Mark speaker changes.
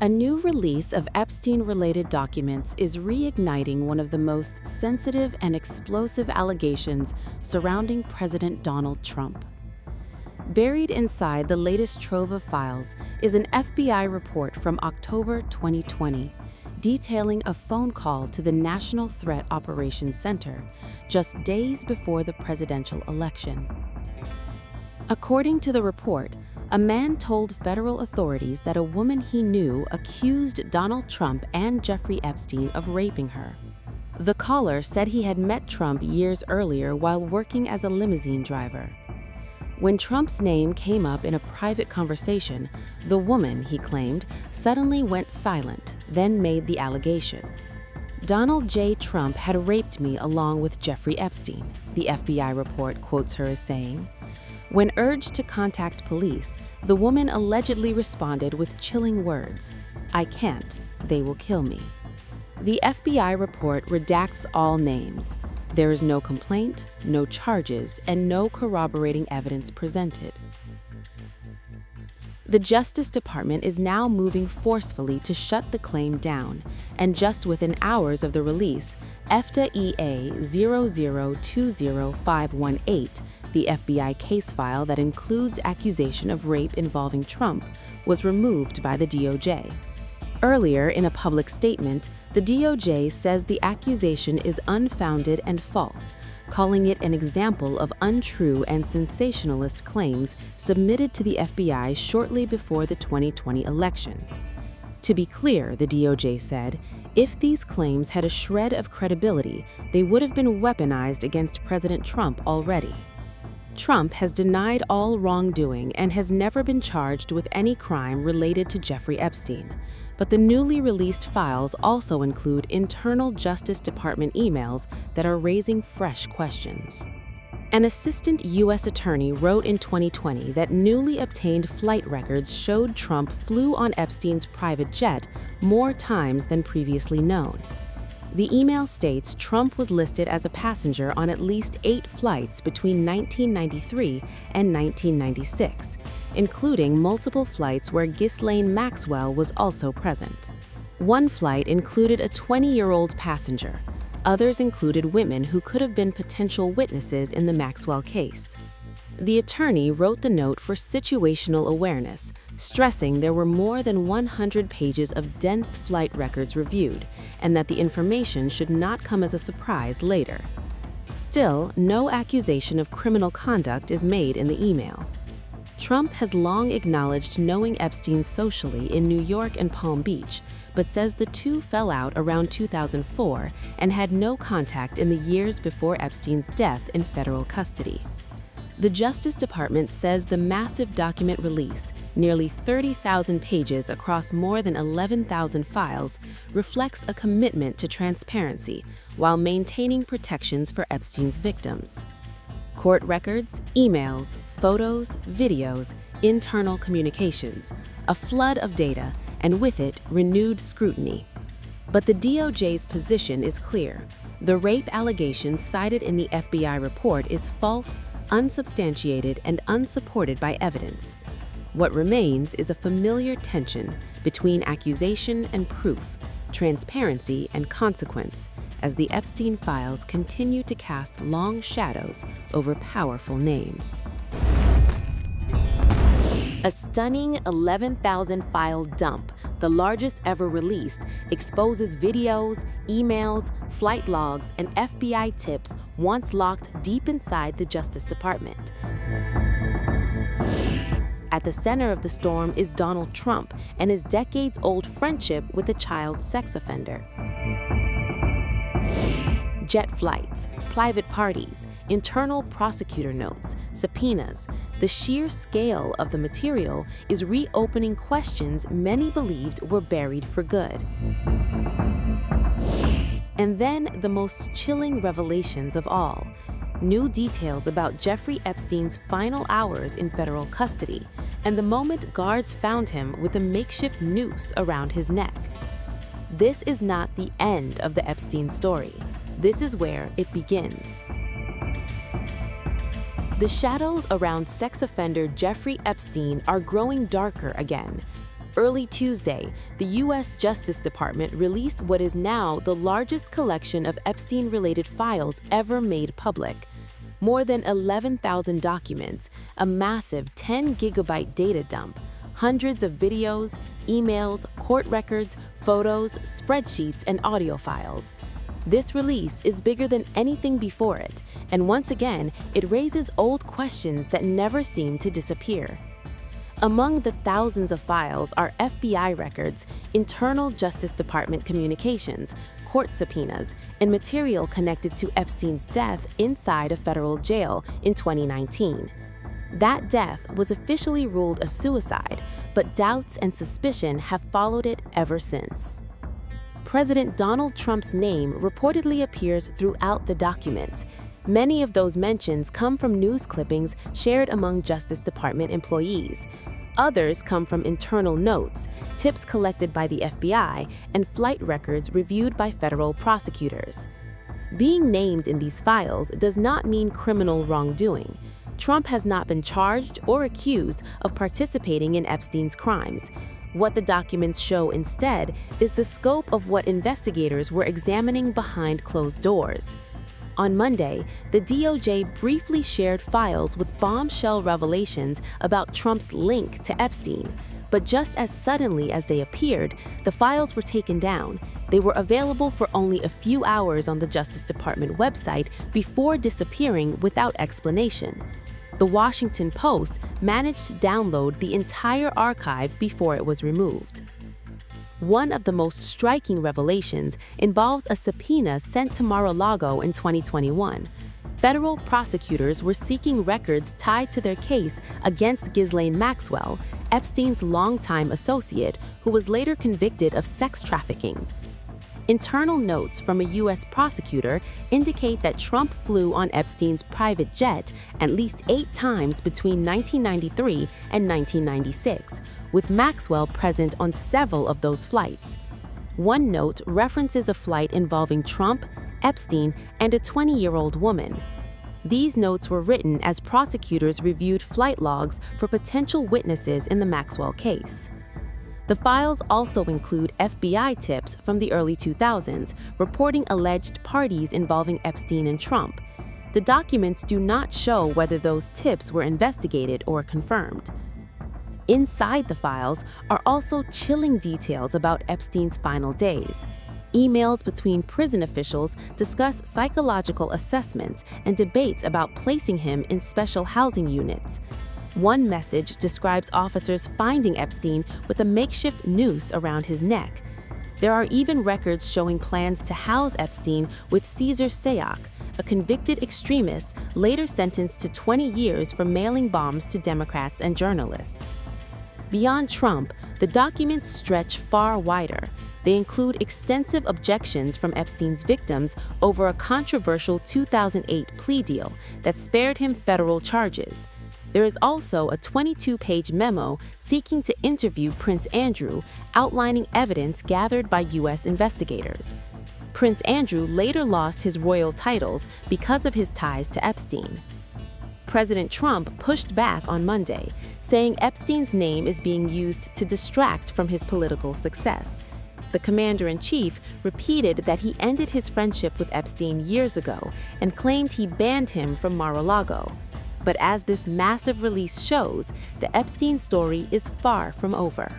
Speaker 1: A new release of Epstein-related documents is reigniting one of the most sensitive and explosive allegations surrounding President Donald Trump. Buried inside the latest trove of files is an FBI report from October 2020, detailing a phone call to the National Threat Operations Center just days before the presidential election. According to the report, a man told federal authorities that a woman he knew accused Donald Trump and Jeffrey Epstein of raping her. The caller said he had met Trump years earlier while working as a limousine driver. When Trump's name came up in a private conversation, the woman, he claimed, suddenly went silent, then made the allegation. Donald J. Trump had raped me along with Jeffrey Epstein, the FBI report quotes her as saying. When urged to contact police, the woman allegedly responded with chilling words, "I can't, they will kill me." The FBI report redacts all names. There is no complaint, no charges, and no corroborating evidence presented. The Justice Department is now moving forcefully to shut the claim down, and just within hours of the release, EFTA EA 0020518, the FBI case file that includes accusation of rape involving Trump, was removed by the DOJ. Earlier, in a public statement, the DOJ says the accusation is unfounded and false, calling it an example of untrue and sensationalist claims submitted to the FBI shortly before the 2020 election. To be clear, the DOJ said, if these claims had a shred of credibility, they would have been weaponized against President Trump already. Trump has denied all wrongdoing and has never been charged with any crime related to Jeffrey Epstein. But the newly released files also include internal Justice Department emails that are raising fresh questions. An assistant U.S. attorney wrote in 2020 that newly obtained flight records showed Trump flew on Epstein's private jet more times than previously known. The email states Trump was listed as a passenger on at least 8 flights between 1993 and 1996, including multiple flights where Ghislaine Maxwell was also present. One flight included a 20-year-old passenger. Others included women who could have been potential witnesses in the Maxwell case. The attorney wrote the note for situational awareness, stressing there were more than 100 pages of dense flight records reviewed, and that the information should not come as a surprise later. Still, no accusation of criminal conduct is made in the email. Trump has long acknowledged knowing Epstein socially in New York and Palm Beach, but says the two fell out around 2004 and had no contact in the years before Epstein's death in federal custody. The Justice Department says the massive document release, nearly 30,000 pages across more than 11,000 files, reflects a commitment to transparency while maintaining protections for Epstein's victims. Court records, emails, photos, videos, internal communications, a flood of data, and with it, renewed scrutiny. But the DOJ's position is clear. The rape allegations cited in the FBI report is false, unsubstantiated, and unsupported by evidence. What remains is a familiar tension between accusation and proof, transparency and consequence, as the Epstein files continue to cast long shadows over powerful names. A stunning 11,000-file dump, the largest ever released, exposes videos, emails, flight logs, and FBI tips once locked deep inside the Justice Department. At the center of the storm is Donald Trump and his decades-old friendship with a child sex offender. Jet flights, private parties, internal prosecutor notes, subpoenas. The sheer scale of the material is reopening questions many believed were buried for good. And then the most chilling revelations of all. New details about Jeffrey Epstein's final hours in federal custody and the moment guards found him with a makeshift noose around his neck. This is not the end of the Epstein story. This is where it begins. The shadows around sex offender Jeffrey Epstein are growing darker again. Early Tuesday, the U.S. Justice Department released what is now the largest collection of Epstein-related files ever made public. More than 11,000 documents, a massive 10-gigabyte data dump, hundreds of videos, emails, court records, photos, spreadsheets, and audio files. This release is bigger than anything before it, and once again, it raises old questions that never seem to disappear. Among the thousands of files are FBI records, internal Justice Department communications, court subpoenas, and material connected to Epstein's death inside a federal jail in 2019. That death was officially ruled a suicide, but doubts and suspicion have followed it ever since. President Donald Trump's name reportedly appears throughout the documents. Many of those mentions come from news clippings shared among Justice Department employees. Others come from internal notes, tips collected by the FBI, and flight records reviewed by federal prosecutors. Being named in these files does not mean criminal wrongdoing. Trump has not been charged or accused of participating in Epstein's crimes. What the documents show instead is the scope of what investigators were examining behind closed doors. On Monday, the DOJ briefly shared files with bombshell revelations about Trump's link to Epstein. But just as suddenly as they appeared, the files were taken down. They were available for only a few hours on the Justice Department website before disappearing without explanation. The Washington Post managed to download the entire archive before it was removed. One of the most striking revelations involves a subpoena sent to Mar-a-Lago in 2021. Federal prosecutors were seeking records tied to their case against Ghislaine Maxwell, Epstein's longtime associate, who was later convicted of sex trafficking. Internal notes from a U.S. prosecutor indicate that Trump flew on Epstein's private jet at least 8 times between 1993 and 1996, with Maxwell present on several of those flights. One note references a flight involving Trump, Epstein, and a 20-year-old woman. These notes were written as prosecutors reviewed flight logs for potential witnesses in the Maxwell case. The files also include FBI tips from the early 2000s reporting alleged parties involving Epstein and Trump. The documents do not show whether those tips were investigated or confirmed. Inside the files are also chilling details about Epstein's final days. Emails between prison officials discuss psychological assessments and debates about placing him in special housing units. One message describes officers finding Epstein with a makeshift noose around his neck. There are even records showing plans to house Epstein with Cesar Sayoc, a convicted extremist later sentenced to 20 years for mailing bombs to Democrats and journalists. Beyond Trump, the documents stretch far wider. They include extensive objections from Epstein's victims over a controversial 2008 plea deal that spared him federal charges. There is also a 22-page memo seeking to interview Prince Andrew, outlining evidence gathered by U.S. investigators. Prince Andrew later lost his royal titles because of his ties to Epstein. President Trump pushed back on Monday, saying Epstein's name is being used to distract from his political success. The commander-in-chief repeated that he ended his friendship with Epstein years ago and claimed he banned him from Mar-a-Lago. But as this massive release shows, the Epstein story is far from over.